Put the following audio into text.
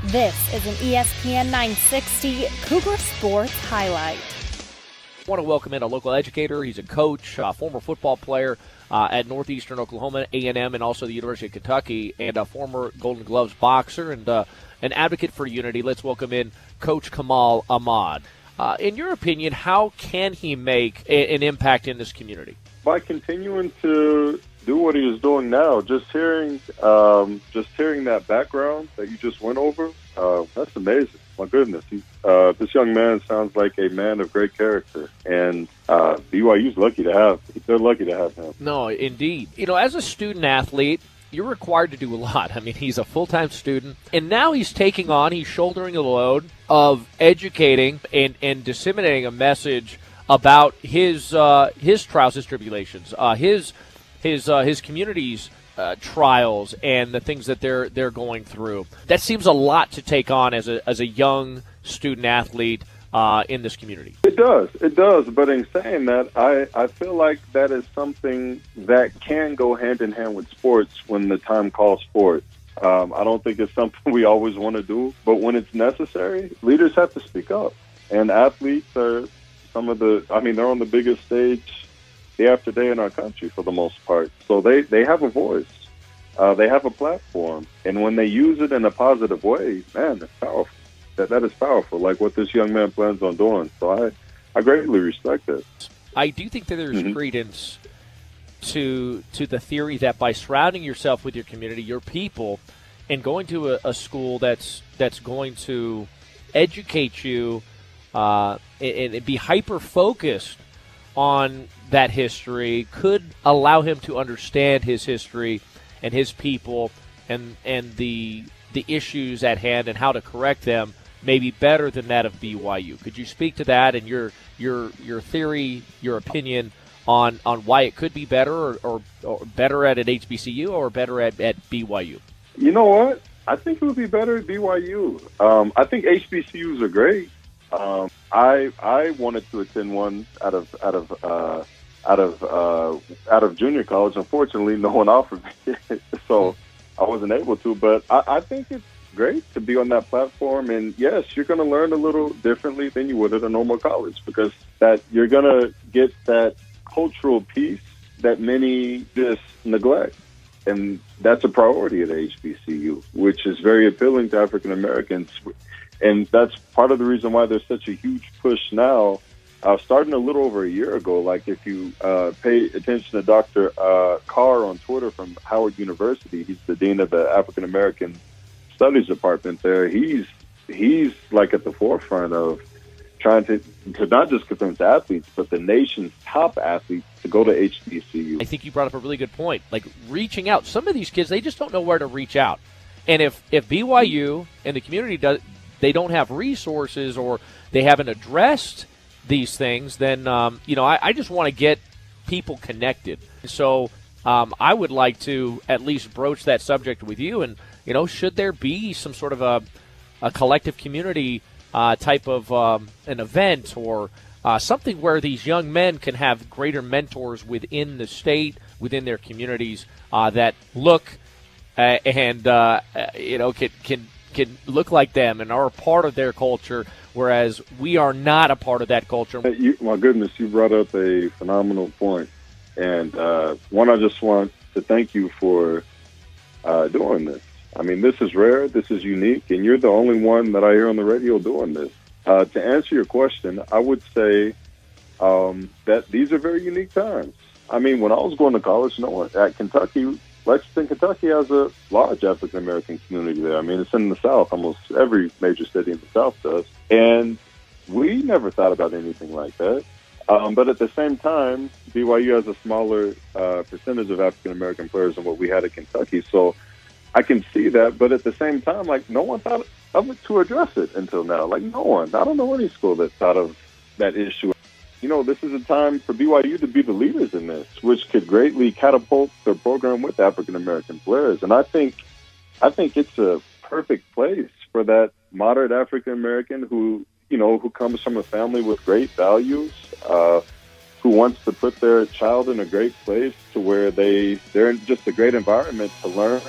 This is an ESPN 960 Cougar Sports Highlight. I want to welcome in a local educator. He's a coach, a former football player at Northeastern Oklahoma, A&M, and also the University of Kentucky, and a former Golden Gloves boxer and an advocate for unity. Let's welcome in Coach Kamaal Ahmad. In your opinion, how can he make an impact in this community? By continuing to do what he is doing now. Just hearing that background that you just went over, that's amazing. My goodness, this young man sounds like a man of great character, and BYU's lucky to have. They're lucky to have him. No, indeed. As a student athlete, you're required to do a lot. I mean, he's a full-time student, and now he's shouldering the load of educating and disseminating a message about his trials, his tribulations, his community's trials and the things that they're going through. That seems a lot to take on as a young student athlete in this community. It does. But in saying that, I feel like that is something that can go hand in hand with sports when the time calls for it. I don't think it's something we always want to do, but when it's necessary, leaders have to speak up. And athletes are they're on the biggest stage day after day in our country for the most part. So they have a voice. They have a platform. And when they use it in a positive way, man, that's powerful. That is powerful, like what this young man plans on doing. So I greatly respect it. I do think that there's credence to the theory that by surrounding yourself with your community, your people, and going to a school that's going to educate you and be hyper-focused on that history could allow him to understand his history and his people and the issues at hand and how to correct them maybe better than that of BYU. Could you speak to that and your theory, your opinion on why it could be better or better at an HBCU or better at BYU? You know what? I think it would be better at BYU. I think HBCUs are great. I wanted to attend one out of junior college. Unfortunately, no one offered me, so I wasn't able to. But I think it's great to be on that platform. And yes, you're going to learn a little differently than you would at a normal college because that you're going to get that cultural piece that many just neglect. And that's a priority at HBCU, which is very appealing to African Americans. And that's part of the reason why there's such a huge push now, starting a little over a year ago. Like if you pay attention to Dr. Carr on Twitter from Howard University, he's the dean of the African American Studies Department there. He's like at the forefront of trying to not just convince athletes, but the nation's top athletes to go to HBCU. I think you brought up a really good point. Like reaching out. Some of these kids, they just don't know where to reach out. And if BYU and the community they don't have resources or they haven't addressed these things, then, I just want to get people connected. So I would like to at least broach that subject with you. And, should there be some sort of a collective community type of an event or something where these young men can have greater mentors within the state, within their communities that look and can look like them and are a part of their culture, whereas we are not a part of that culture. My goodness, you brought up a phenomenal point. And I just want to thank you for doing this. I mean, this is rare, this is unique, and you're the only one that I hear on the radio doing this. To answer your question, I would say that these are very unique times. I mean, when I was going to college, at Kentucky, Lexington, Kentucky has a large African-American community there. I mean, it's in the South. Almost every major city in the South does. And we never thought about anything like that. But at the same time, BYU has a smaller percentage of African-American players than what we had at Kentucky. So I can see that. But at the same time, no one thought of it to address it until now. No one. I don't know any school that thought of that issue. This is a time for BYU to be the leaders in this, which could greatly catapult their program with African-American players. And I think it's a perfect place for that moderate African-American who comes from a family with great values, who wants to put their child in a great place to where they're in just a great environment to learn